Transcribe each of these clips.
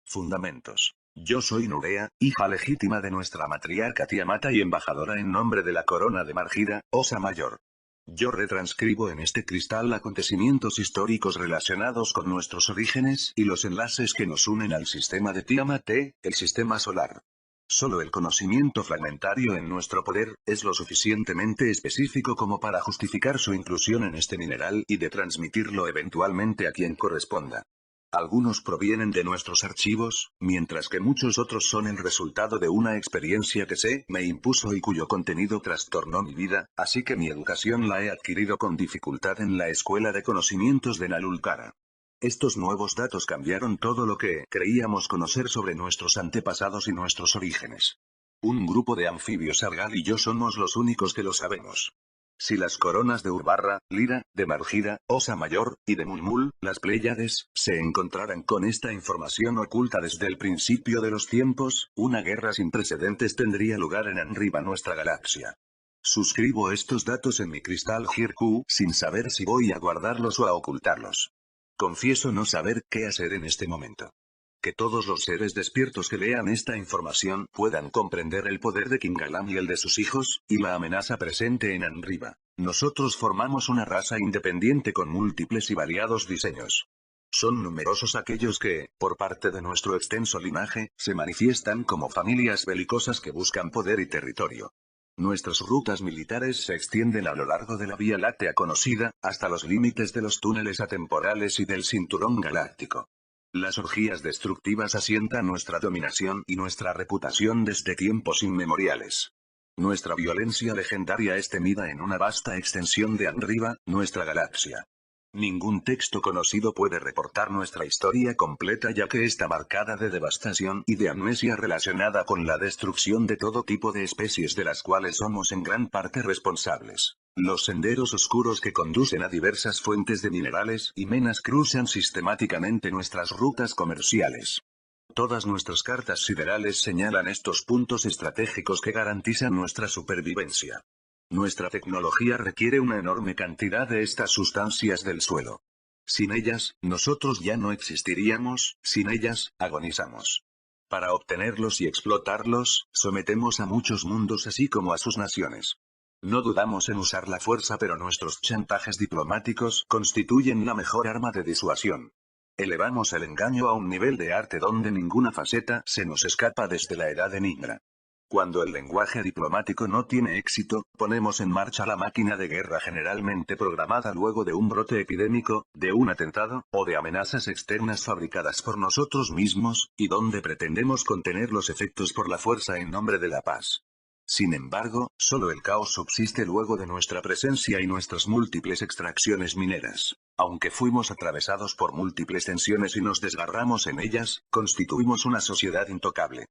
Fundamentos. Yo soy Nurea, hija legítima de nuestra matriarca Tiamata y embajadora en nombre de la corona de Margira, Osa Mayor. Yo retranscribo en este cristal acontecimientos históricos relacionados con nuestros orígenes y los enlaces que nos unen al sistema de Tiamat, el sistema solar. Solo el conocimiento fragmentario en nuestro poder es lo suficientemente específico como para justificar su inclusión en este mineral y de transmitirlo eventualmente a quien corresponda. Algunos provienen de nuestros archivos, mientras que muchos otros son el resultado de una experiencia que me impuso y cuyo contenido trastornó mi vida, así que mi educación la he adquirido con dificultad en la Escuela de Conocimientos de Nalulcara. Estos nuevos datos cambiaron todo lo que creíamos conocer sobre nuestros antepasados y nuestros orígenes. Un grupo de anfibios Argal y yo somos los únicos que lo sabemos. Si las coronas de Urbarra, Lira, de Margira, Osa Mayor, y de Mulmul, las Pléyades, se encontraran con esta información oculta desde el principio de los tiempos, una guerra sin precedentes tendría lugar en Anriba, nuestra galaxia. Suscribo estos datos en mi cristal Hirku, sin saber si voy a guardarlos o a ocultarlos. Confieso no saber qué hacer en este momento. Que todos los seres despiertos que lean esta información puedan comprender el poder de Kingalam y el de sus hijos, y la amenaza presente en Anriba. Nosotros formamos una raza independiente con múltiples y variados diseños. Son numerosos aquellos que, por parte de nuestro extenso linaje, se manifiestan como familias belicosas que buscan poder y territorio. Nuestras rutas militares se extienden a lo largo de la Vía Láctea conocida, hasta los límites de los túneles atemporales y del cinturón galáctico. Las orgías destructivas asientan nuestra dominación y nuestra reputación desde tiempos inmemoriales. Nuestra violencia legendaria es temida en una vasta extensión de Anriba, nuestra galaxia. Ningún texto conocido puede reportar nuestra historia completa ya que está marcada de devastación y de amnesia relacionada con la destrucción de todo tipo de especies de las cuales somos en gran parte responsables. Los senderos oscuros que conducen a diversas fuentes de minerales y menas cruzan sistemáticamente nuestras rutas comerciales. Todas nuestras cartas siderales señalan estos puntos estratégicos que garantizan nuestra supervivencia. Nuestra tecnología requiere una enorme cantidad de estas sustancias del suelo. Sin ellas, nosotros ya no existiríamos, sin ellas, agonizamos. Para obtenerlos y explotarlos, sometemos a muchos mundos así como a sus naciones. No dudamos en usar la fuerza, pero nuestros chantajes diplomáticos constituyen la mejor arma de disuasión. Elevamos el engaño a un nivel de arte donde ninguna faceta se nos escapa desde la edad de Nigra. Cuando el lenguaje diplomático no tiene éxito, ponemos en marcha la máquina de guerra generalmente programada luego de un brote epidémico, de un atentado, o de amenazas externas fabricadas por nosotros mismos, y donde pretendemos contener los efectos por la fuerza en nombre de la paz. Sin embargo, solo el caos subsiste luego de nuestra presencia y nuestras múltiples extracciones mineras. Aunque fuimos atravesados por múltiples tensiones y nos desgarramos en ellas, constituimos una sociedad intocable.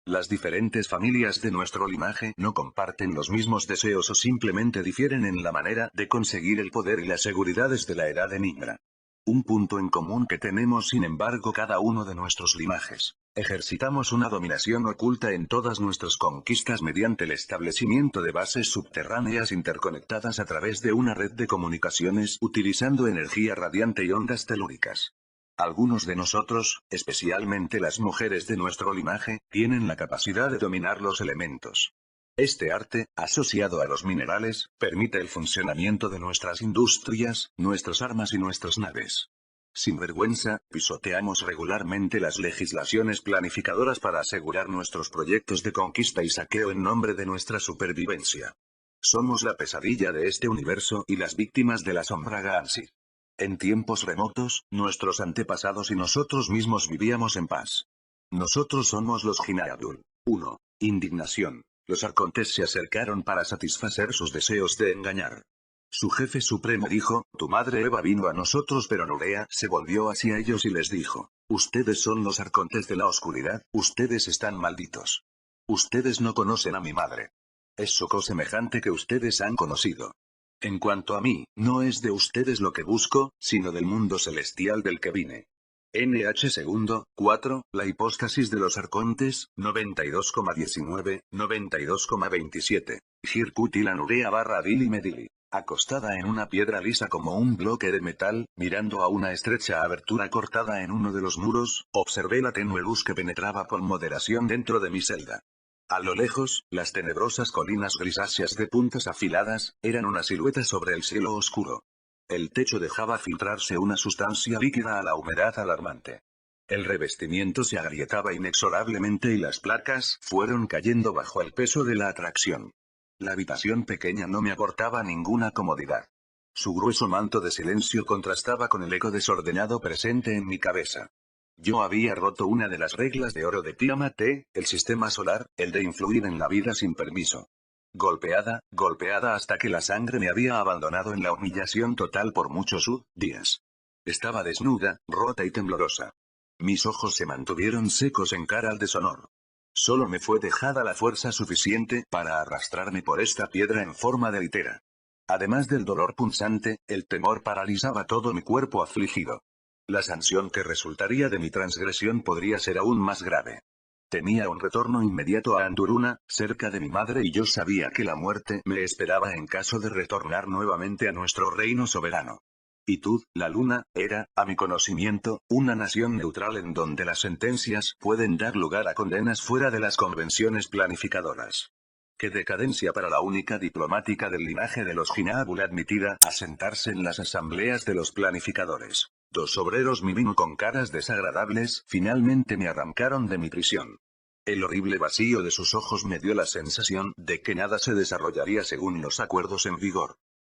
Las diferentes familias de nuestro linaje no comparten los mismos deseos o simplemente difieren en la manera de conseguir el poder y las seguridades de la edad de Nigra. Un punto en común que tenemos sin embargo cada uno de nuestros linajes. Ejercitamos una dominación oculta en todas nuestras conquistas mediante el establecimiento de bases subterráneas interconectadas a través de una red de comunicaciones utilizando energía radiante y ondas telúricas. Algunos de nosotros, especialmente las mujeres de nuestro linaje, tienen la capacidad de dominar los elementos. Este arte, asociado a los minerales, permite el funcionamiento de nuestras industrias, nuestras armas y nuestras naves. Sin vergüenza, pisoteamos regularmente las legislaciones planificadoras para asegurar nuestros proyectos de conquista y saqueo en nombre de nuestra supervivencia. Somos la pesadilla de este universo y las víctimas de la sombra Gansi. En tiempos remotos, nuestros antepasados y nosotros mismos vivíamos en paz. Nosotros somos los Jinayadul. 1. Indignación. Los arcontes se acercaron para satisfacer sus deseos de engañar. Su jefe supremo dijo, tu madre Eva vino a nosotros, pero Nurea se volvió hacia ellos y les dijo, ustedes son los arcontes de la oscuridad, ustedes están malditos. Ustedes no conocen a mi madre. Es Soko semejante que ustedes han conocido. En cuanto a mí, no es de ustedes lo que busco, sino del mundo celestial del que vine. NH segundo, 4, la hipóstasis de los arcontes, 92,19, 92,27. Hirkut y la Nurea / Dili Medili. Acostada en una piedra lisa como un bloque de metal, mirando a una estrecha abertura cortada en uno de los muros, observé la tenue luz que penetraba con moderación dentro de mi celda. A lo lejos, las tenebrosas colinas grisáceas de puntas afiladas, eran una silueta sobre el cielo oscuro. El techo dejaba filtrarse una sustancia líquida a la humedad alarmante. El revestimiento se agrietaba inexorablemente y las placas fueron cayendo bajo el peso de la atracción. La habitación pequeña no me aportaba ninguna comodidad. Su grueso manto de silencio contrastaba con el eco desordenado presente en mi cabeza. Yo había roto una de las reglas de oro de Tiamat, el sistema solar, el de influir en la vida sin permiso. Golpeada, golpeada hasta que la sangre me había abandonado en la humillación total por muchos días. Estaba desnuda, rota y temblorosa. Mis ojos se mantuvieron secos en cara al deshonor. Solo me fue dejada la fuerza suficiente para arrastrarme por esta piedra en forma de litera. Además del dolor punzante, el temor paralizaba todo mi cuerpo afligido. La sanción que resultaría de mi transgresión podría ser aún más grave. Tenía un retorno inmediato a Anduruna, cerca de mi madre, y yo sabía que la muerte me esperaba en caso de retornar nuevamente a nuestro reino soberano. Y Tud, la luna, era, a mi conocimiento, una nación neutral en donde las sentencias pueden dar lugar a condenas fuera de las convenciones planificadoras. Qué decadencia para la única diplomática del linaje de los Jinabul admitida a sentarse en las asambleas de los planificadores. Dos obreros Miminu con caras desagradables finalmente me arrancaron de mi prisión. El horrible vacío de sus ojos me dio la sensación de que nada se desarrollaría según los acuerdos en vigor.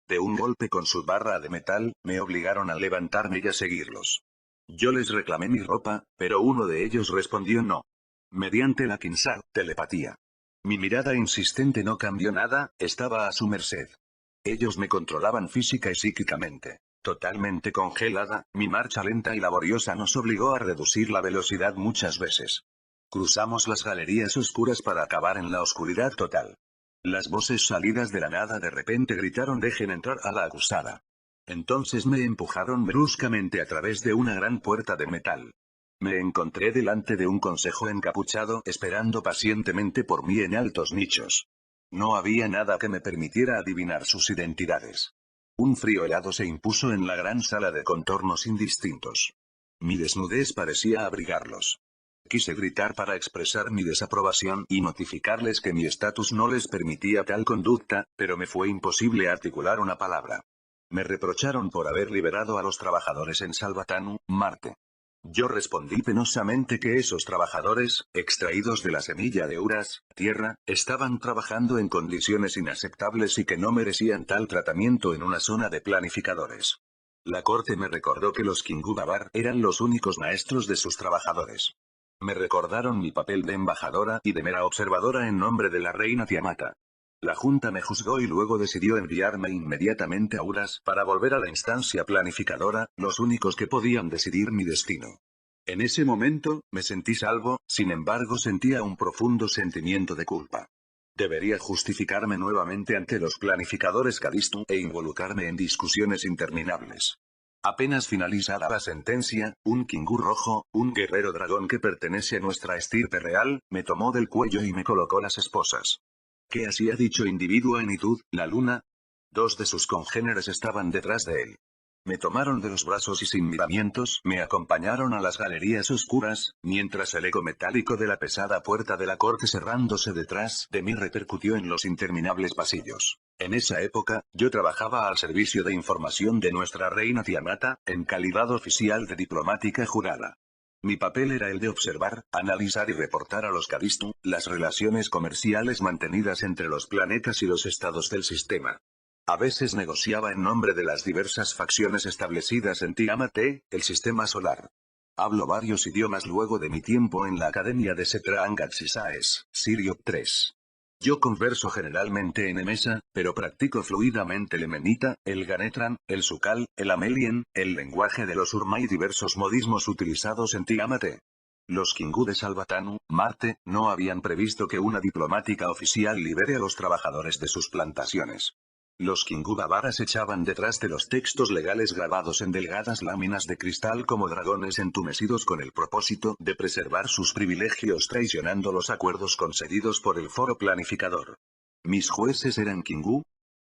De un golpe con su barra de metal, me obligaron a levantarme y a seguirlos. Yo les reclamé mi ropa, pero uno de ellos respondió no. Mediante la Kinsar, telepatía. Mi mirada insistente no cambió nada, estaba a su merced. Ellos me controlaban física y psíquicamente. Totalmente congelada, mi marcha lenta y laboriosa nos obligó a reducir la velocidad muchas veces. Cruzamos las galerías oscuras para acabar en la oscuridad total. Las voces salidas de la nada de repente gritaron: «Dejen entrar a la acusada». Entonces me empujaron bruscamente a través de una gran puerta de metal. Me encontré delante de un consejo encapuchado esperando pacientemente por mí en altos nichos. No había nada que me permitiera adivinar sus identidades. Un frío helado se impuso en la gran sala de contornos indistintos. Mi desnudez parecía abrigarlos. Quise gritar para expresar mi desaprobación y notificarles que mi estatus no les permitía tal conducta, pero me fue imposible articular una palabra. Me reprocharon por haber liberado a los trabajadores en Salvatanu, Marte. Yo respondí penosamente que esos trabajadores, extraídos de la semilla de Uras, Tierra, estaban trabajando en condiciones inaceptables y que no merecían tal tratamiento en una zona de planificadores. La corte me recordó que los Kingu Babar eran los únicos maestros de sus trabajadores. Me recordaron mi papel de embajadora y de mera observadora en nombre de la reina Tiamata. La junta me juzgó y luego decidió enviarme inmediatamente a Uras para volver a la instancia planificadora, los únicos que podían decidir mi destino. En ese momento, me sentí salvo, sin embargo sentía un profundo sentimiento de culpa. Debería justificarme nuevamente ante los planificadores Calisto e involucrarme en discusiones interminables. Apenas finalizada la sentencia, un Kingu rojo, un guerrero dragón que pertenece a nuestra estirpe real, me tomó del cuello y me colocó las esposas. ¿Qué hacía dicho individuo en Itud, la luna? Dos de sus congéneres estaban detrás de él. Me tomaron de los brazos y sin miramientos me acompañaron a las galerías oscuras, mientras el eco metálico de la pesada puerta de la corte cerrándose detrás de mí repercutió en los interminables pasillos. En esa época, yo trabajaba al servicio de información de nuestra reina Tiamata, en calidad oficial de diplomática jurada. Mi papel era el de observar, analizar y reportar a los Calisto las relaciones comerciales mantenidas entre los planetas y los estados del sistema. A veces negociaba en nombre de las diversas facciones establecidas en Tiamat, el sistema solar. Hablo varios idiomas luego de mi tiempo en la Academia de Setra-Angatsisaes, Siriop 3. Yo converso generalmente en Emesa, pero practico fluidamente el Emenita, el Ganetran, el Sukal, el Amelien, el lenguaje de los Urma y diversos modismos utilizados en Tiamat. Los Kingu de Salvatanu, Marte, no habían previsto que una diplomática oficial libere a los trabajadores de sus plantaciones. Los Kingu Babaras echaban detrás de los textos legales grabados en delgadas láminas de cristal como dragones entumecidos con el propósito de preservar sus privilegios traicionando los acuerdos concedidos por el foro planificador. ¿Mis jueces eran Kingu?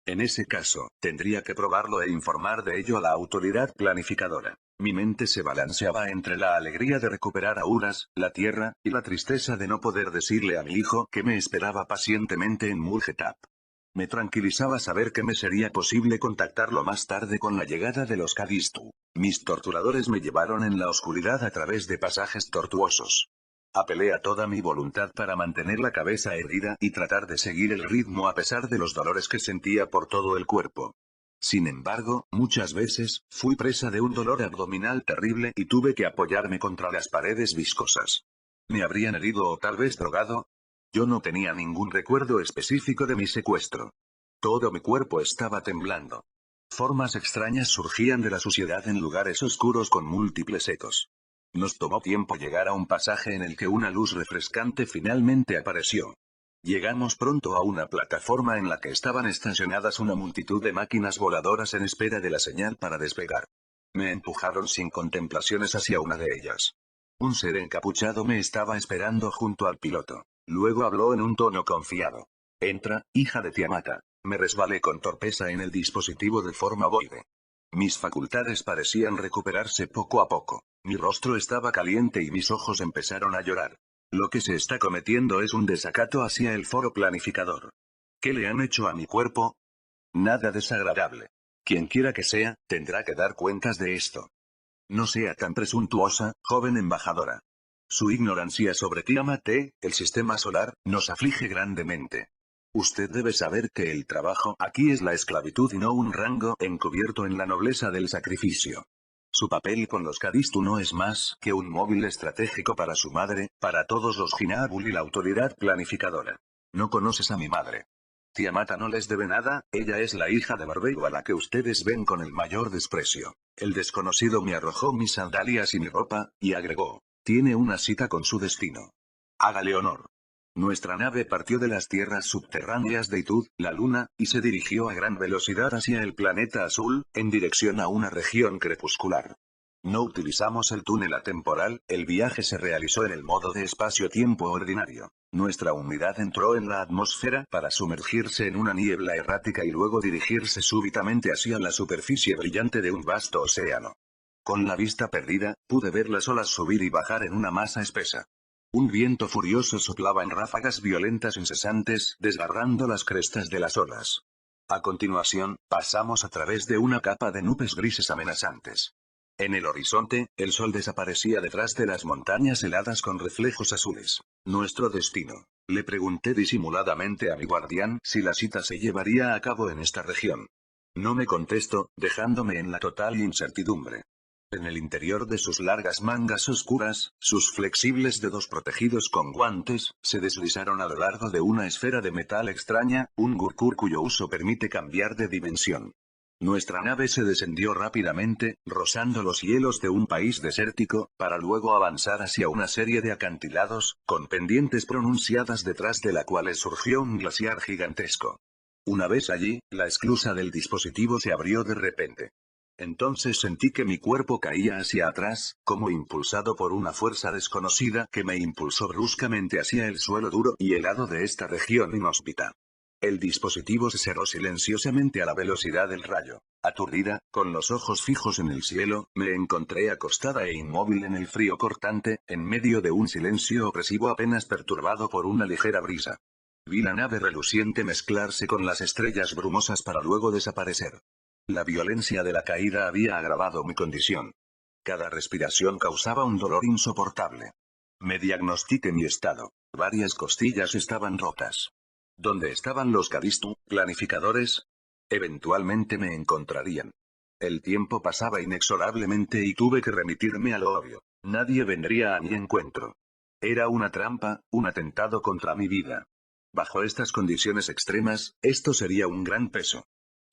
En ese caso, tendría que probarlo e informar de ello a la autoridad planificadora. Mi mente se balanceaba entre la alegría de recuperar a Uras, la tierra, y la tristeza de no poder decirle a mi hijo que me esperaba pacientemente en Mulgetap. Me tranquilizaba saber que me sería posible contactarlo más tarde con la llegada de los Kadistu. Mis torturadores me llevaron en la oscuridad a través de pasajes tortuosos. Apelé a toda mi voluntad para mantener la cabeza erguida y tratar de seguir el ritmo a pesar de los dolores que sentía por todo el cuerpo. Sin embargo, muchas veces, fui presa de un dolor abdominal terrible y tuve que apoyarme contra las paredes viscosas. ¿Me habrían herido o tal vez drogado? Yo no tenía ningún recuerdo específico de mi secuestro. Todo mi cuerpo estaba temblando. Formas extrañas surgían de la suciedad en lugares oscuros con múltiples ecos. Nos tomó tiempo llegar a un pasaje en el que una luz refrescante finalmente apareció. Llegamos pronto a una plataforma en la que estaban estacionadas una multitud de máquinas voladoras en espera de la señal para despegar. Me empujaron sin contemplaciones hacia una de ellas. Un ser encapuchado me estaba esperando junto al piloto. Luego habló en un tono confiado. Entra, hija de Tiamata. Me resbalé con torpeza en el dispositivo de forma ovoide. Mis facultades parecían recuperarse poco a poco. Mi rostro estaba caliente y mis ojos empezaron a llorar. Lo que se está cometiendo es un desacato hacia el foro planificador. ¿Qué le han hecho a mi cuerpo? Nada desagradable. Quien quiera que sea, tendrá que dar cuentas de esto. No sea tan presuntuosa, joven embajadora. Su ignorancia sobre Tiamat, el sistema solar, nos aflige grandemente. Usted debe saber que el trabajo aquí es la esclavitud y no un rango encubierto en la nobleza del sacrificio. Su papel con los Kadistu no es más que un móvil estratégico para su madre, para todos los Hinabul y la autoridad planificadora. No conoces a mi madre. Tiamata no les debe nada, ella es la hija de Barbero a la que ustedes ven con el mayor desprecio. El desconocido me arrojó mis sandalias y mi ropa, y agregó, tiene una cita con su destino. Hágale honor. Nuestra nave partió de las tierras subterráneas de Itud, la luna, y se dirigió a gran velocidad hacia el planeta azul, en dirección a una región crepuscular. No utilizamos el túnel atemporal, el viaje se realizó en el modo de espacio-tiempo ordinario. Nuestra unidad entró en la atmósfera para sumergirse en una niebla errática y luego dirigirse súbitamente hacia la superficie brillante de un vasto océano. Con la vista perdida, pude ver las olas subir y bajar en una masa espesa. Un viento furioso soplaba en ráfagas violentas incesantes, desgarrando las crestas de las olas. A continuación, pasamos a través de una capa de nubes grises amenazantes. En el horizonte, el sol desaparecía detrás de las montañas heladas con reflejos azules. Nuestro destino. Le pregunté disimuladamente a mi guardián si la cita se llevaría a cabo en esta región. No me contestó, dejándome en la total incertidumbre. En el interior de sus largas mangas oscuras, sus flexibles dedos protegidos con guantes, se deslizaron a lo largo de una esfera de metal extraña, un gurkur cuyo uso permite cambiar de dimensión. Nuestra nave se descendió rápidamente, rozando los hielos de un país desértico, para luego avanzar hacia una serie de acantilados, con pendientes pronunciadas detrás de la cual surgió un glaciar gigantesco. Una vez allí, la esclusa del dispositivo se abrió de repente. Entonces sentí que mi cuerpo caía hacia atrás, como impulsado por una fuerza desconocida que me impulsó bruscamente hacia el suelo duro y helado de esta región inhóspita. El dispositivo se cerró silenciosamente a la velocidad del rayo. Aturdida, con los ojos fijos en el cielo, me encontré acostada e inmóvil en el frío cortante, en medio de un silencio opresivo apenas perturbado por una ligera brisa. Vi la nave reluciente mezclarse con las estrellas brumosas para luego desaparecer. La violencia de la caída había agravado mi condición. Cada respiración causaba un dolor insoportable. Me diagnostiqué mi estado. Varias costillas estaban rotas. ¿Dónde estaban los Kadistu, planificadores? Eventualmente me encontrarían. El tiempo pasaba inexorablemente y tuve que remitirme a lo obvio. Nadie vendría a mi encuentro. Era una trampa, un atentado contra mi vida. Bajo estas condiciones extremas, esto sería un gran peso.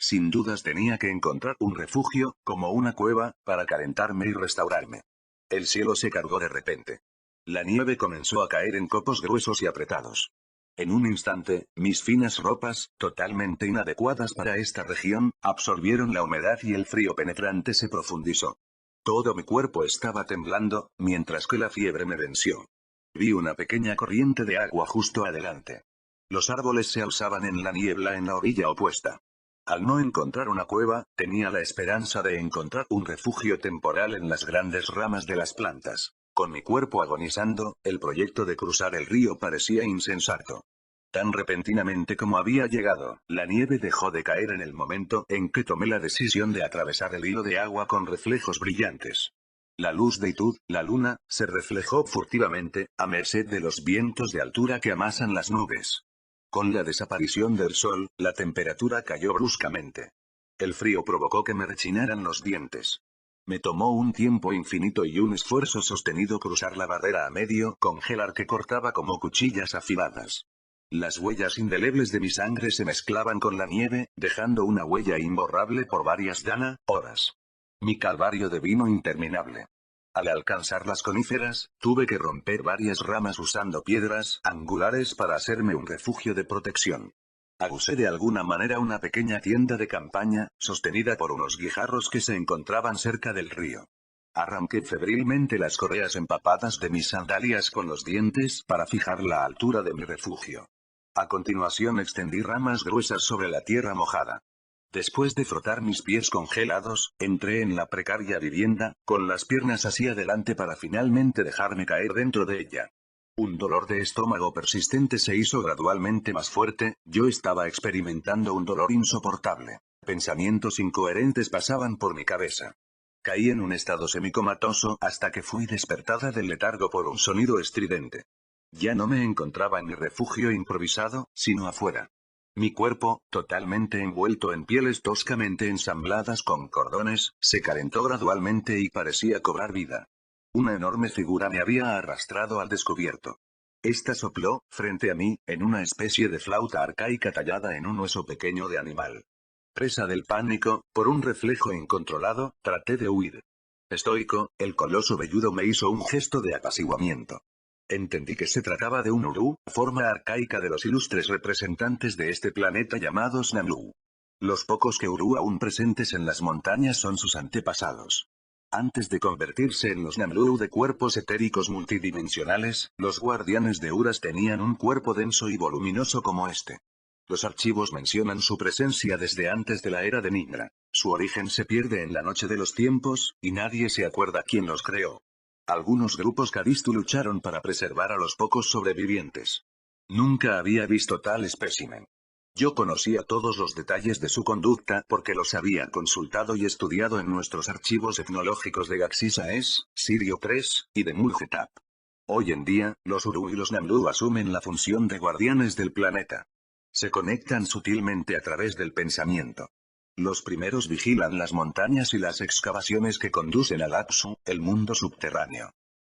Sin dudas tenía que encontrar un refugio, como una cueva, para calentarme y restaurarme. El cielo se cargó de repente. La nieve comenzó a caer en copos gruesos y apretados. En un instante, mis finas ropas, totalmente inadecuadas para esta región, absorbieron la humedad y el frío penetrante se profundizó. Todo mi cuerpo estaba temblando, mientras que la fiebre me venció. Vi una pequeña corriente de agua justo adelante. Los árboles se alzaban en la niebla en la orilla opuesta. Al no encontrar una cueva, tenía la esperanza de encontrar un refugio temporal en las grandes ramas de las plantas. Con mi cuerpo agonizando, el proyecto de cruzar el río parecía insensato. Tan repentinamente como había llegado, la nieve dejó de caer en el momento en que tomé la decisión de atravesar el hilo de agua con reflejos brillantes. La luz de Itud, la luna, se reflejó furtivamente, a merced de los vientos de altura que amasan las nubes. Con la desaparición del sol, la temperatura cayó bruscamente. El frío provocó que me rechinaran los dientes. Me tomó un tiempo infinito y un esfuerzo sostenido cruzar la barrera a medio congelar que cortaba como cuchillas afiladas. Las huellas indelebles de mi sangre se mezclaban con la nieve, dejando una huella imborrable por varias horas. Mi calvario devino interminable. Al alcanzar las coníferas, tuve que romper varias ramas usando piedras angulares para hacerme un refugio de protección. Usé de alguna manera una pequeña tienda de campaña, sostenida por unos guijarros que se encontraban cerca del río. Arranqué febrilmente las correas empapadas de mis sandalias con los dientes para fijar la altura de mi refugio. A continuación extendí ramas gruesas sobre la tierra mojada. Después de frotar mis pies congelados, entré en la precaria vivienda, con las piernas hacia adelante para finalmente dejarme caer dentro de ella. Un dolor de estómago persistente se hizo gradualmente más fuerte, yo estaba experimentando un dolor insoportable. Pensamientos incoherentes pasaban por mi cabeza. Caí en un estado semicomatoso hasta que fui despertada del letargo por un sonido estridente. Ya no me encontraba en mi refugio improvisado, sino afuera. Mi cuerpo, totalmente envuelto en pieles toscamente ensambladas con cordones, se calentó gradualmente y parecía cobrar vida. Una enorme figura me había arrastrado al descubierto. Esta sopló, frente a mí, en una especie de flauta arcaica tallada en un hueso pequeño de animal. Presa del pánico, por un reflejo incontrolado, traté de huir. Estoico, el coloso velludo me hizo un gesto de apaciguamiento. Entendí que se trataba de un urú, forma arcaica de los ilustres representantes de este planeta llamados Namlu. Los pocos que urú aún presentes en las montañas son sus antepasados. Antes de convertirse en los Namlu de cuerpos etéricos multidimensionales, los guardianes de Uras tenían un cuerpo denso y voluminoso como este. Los archivos mencionan su presencia desde antes de la era de Nimra. Su origen se pierde en la noche de los tiempos, y nadie se acuerda quién los creó. Algunos grupos Kadistu lucharon para preservar a los pocos sobrevivientes. Nunca había visto tal espécimen. Yo conocía todos los detalles de su conducta porque los había consultado y estudiado en nuestros archivos etnológicos de Gaxisaes, Sirio 3, y de Muljetap. Hoy en día, los Uru y los Namlu asumen la función de guardianes del planeta. Se conectan sutilmente a través del pensamiento. Los primeros vigilan las montañas y las excavaciones que conducen al Apsu, el mundo subterráneo.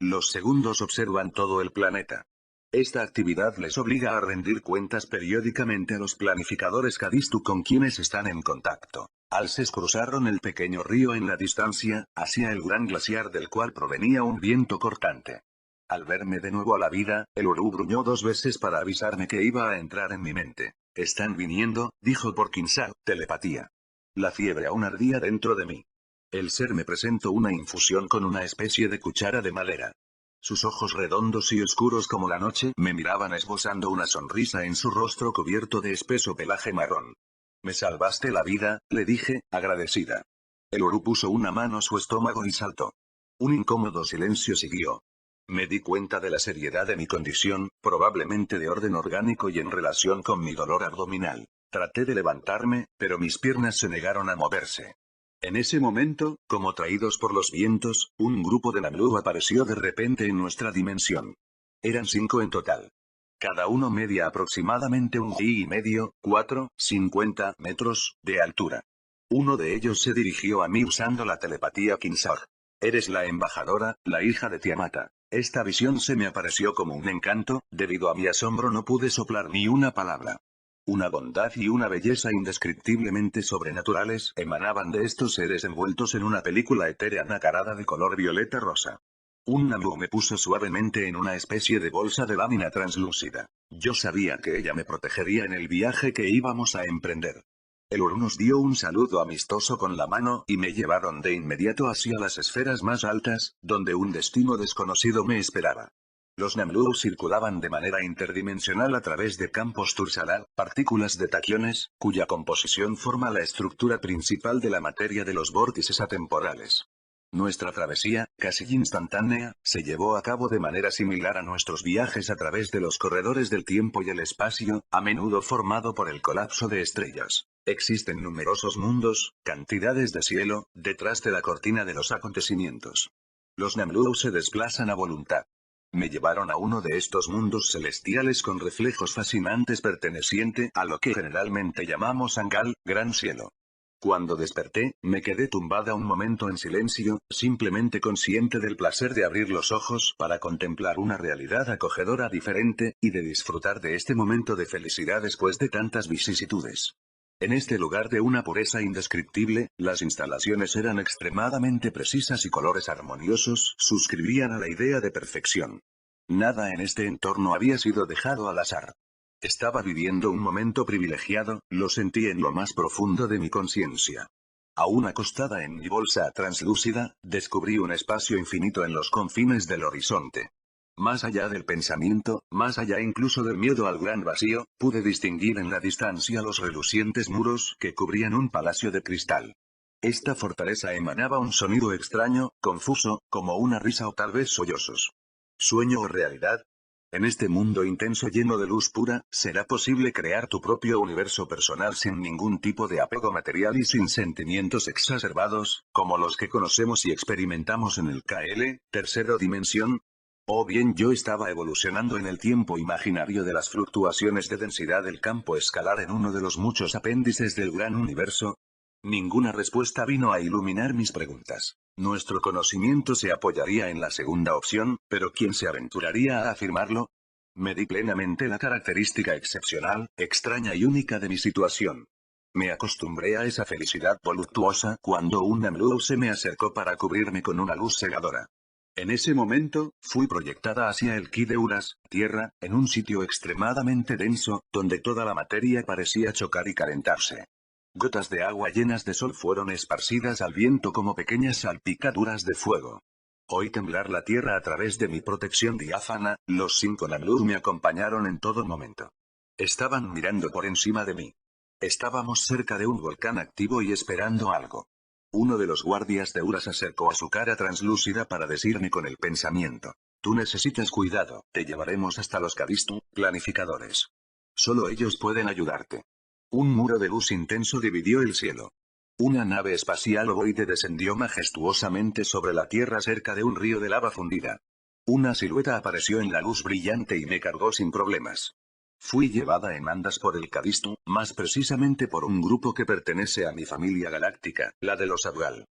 Los segundos observan todo el planeta. Esta actividad les obliga a rendir cuentas periódicamente a los planificadores Kadistu con quienes están en contacto. Alces cruzaron el pequeño río en la distancia, hacia el gran glaciar del cual provenía un viento cortante. Al verme de nuevo a la vida, el Urú gruñó 2 veces para avisarme que iba a entrar en mi mente. «Están viniendo», dijo por Kinsao, telepatía. La fiebre aún ardía dentro de mí. El ser me presentó una infusión con una especie de cuchara de madera. Sus ojos redondos y oscuros como la noche me miraban esbozando una sonrisa en su rostro cubierto de espeso pelaje marrón. «Me salvaste la vida», le dije, agradecida. El Urú puso una mano a su estómago y saltó. Un incómodo silencio siguió. Me di cuenta de la seriedad de mi condición, probablemente de orden orgánico y en relación con mi dolor abdominal. Traté de levantarme, pero mis piernas se negaron a moverse. En ese momento, como traídos por los vientos, un grupo de Namlu apareció de repente en nuestra dimensión. Eran 5 en total. Cada uno media aproximadamente 1,5, 50 metros, de altura. Uno de ellos se dirigió a mí usando la telepatía Kinsar. «Eres la embajadora, la hija de Tiamata». Esta visión se me apareció como un encanto, debido a mi asombro no pude soplar ni una palabra. Una bondad y una belleza indescriptiblemente sobrenaturales emanaban de estos seres envueltos en una película etérea nacarada de color violeta rosa. Un Namlu me puso suavemente en una especie de bolsa de lámina translúcida. Yo sabía que ella me protegería en el viaje que íbamos a emprender. El Urú nos dio un saludo amistoso con la mano y me llevaron de inmediato hacia las esferas más altas, donde un destino desconocido me esperaba. Los Namlu circulaban de manera interdimensional a través de campos Tursalar, partículas de taquiones, cuya composición forma la estructura principal de la materia de los vórtices atemporales. Nuestra travesía, casi instantánea, se llevó a cabo de manera similar a nuestros viajes a través de los corredores del tiempo y el espacio, a menudo formado por el colapso de estrellas. Existen numerosos mundos, cantidades de cielo, detrás de la cortina de los acontecimientos. Los Namlu se desplazan a voluntad. Me llevaron a uno de estos mundos celestiales con reflejos fascinantes perteneciente a lo que generalmente llamamos Angal, gran cielo. Cuando desperté, me quedé tumbada un momento en silencio, simplemente consciente del placer de abrir los ojos para contemplar una realidad acogedora diferente, y de disfrutar de este momento de felicidad después de tantas vicisitudes. En este lugar de una pureza indescriptible, las instalaciones eran extremadamente precisas y colores armoniosos suscribían a la idea de perfección. Nada en este entorno había sido dejado al azar. Estaba viviendo un momento privilegiado, lo sentí en lo más profundo de mi conciencia. Aún acostada en mi bolsa translúcida, descubrí un espacio infinito en los confines del horizonte. Más allá del pensamiento, más allá incluso del miedo al gran vacío, pude distinguir en la distancia los relucientes muros que cubrían un palacio de cristal. Esta fortaleza emanaba un sonido extraño, confuso, como una risa o tal vez sollozos. ¿Sueño o realidad? En este mundo intenso lleno de luz pura, ¿será posible crear tu propio universo personal sin ningún tipo de apego material y sin sentimientos exacerbados, como los que conocemos y experimentamos en el KL, tercera dimensión? ¿O bien yo estaba evolucionando en el tiempo imaginario de las fluctuaciones de densidad del campo escalar en uno de los muchos apéndices del gran universo? Ninguna respuesta vino a iluminar mis preguntas. Nuestro conocimiento se apoyaría en la segunda opción, pero ¿quién se aventuraría a afirmarlo? Medí plenamente la característica excepcional, extraña y única de mi situación. Me acostumbré a esa felicidad voluptuosa cuando un Namlu se me acercó para cubrirme con una luz cegadora. En ese momento, fui proyectada hacia el Ki de Uras, tierra, en un sitio extremadamente denso, donde toda la materia parecía chocar y calentarse. Gotas de agua llenas de sol fueron esparcidas al viento como pequeñas salpicaduras de fuego. Oí temblar la tierra a través de mi protección diáfana, los 5 Namlu me acompañaron en todo momento. Estaban mirando por encima de mí. Estábamos cerca de un volcán activo y esperando algo. Uno de los guardias de Uras acercó a su cara translúcida para decirme con el pensamiento: tú necesitas cuidado, te llevaremos hasta los Karistu, planificadores. Solo ellos pueden ayudarte. Un muro de luz intenso dividió el cielo. Una nave espacial ovoide descendió majestuosamente sobre la Tierra cerca de un río de lava fundida. Una silueta apareció en la luz brillante y me cargó sin problemas. Fui llevada en andas por el Karistu, más precisamente por un grupo que pertenece a mi familia galáctica, la de los Abgal.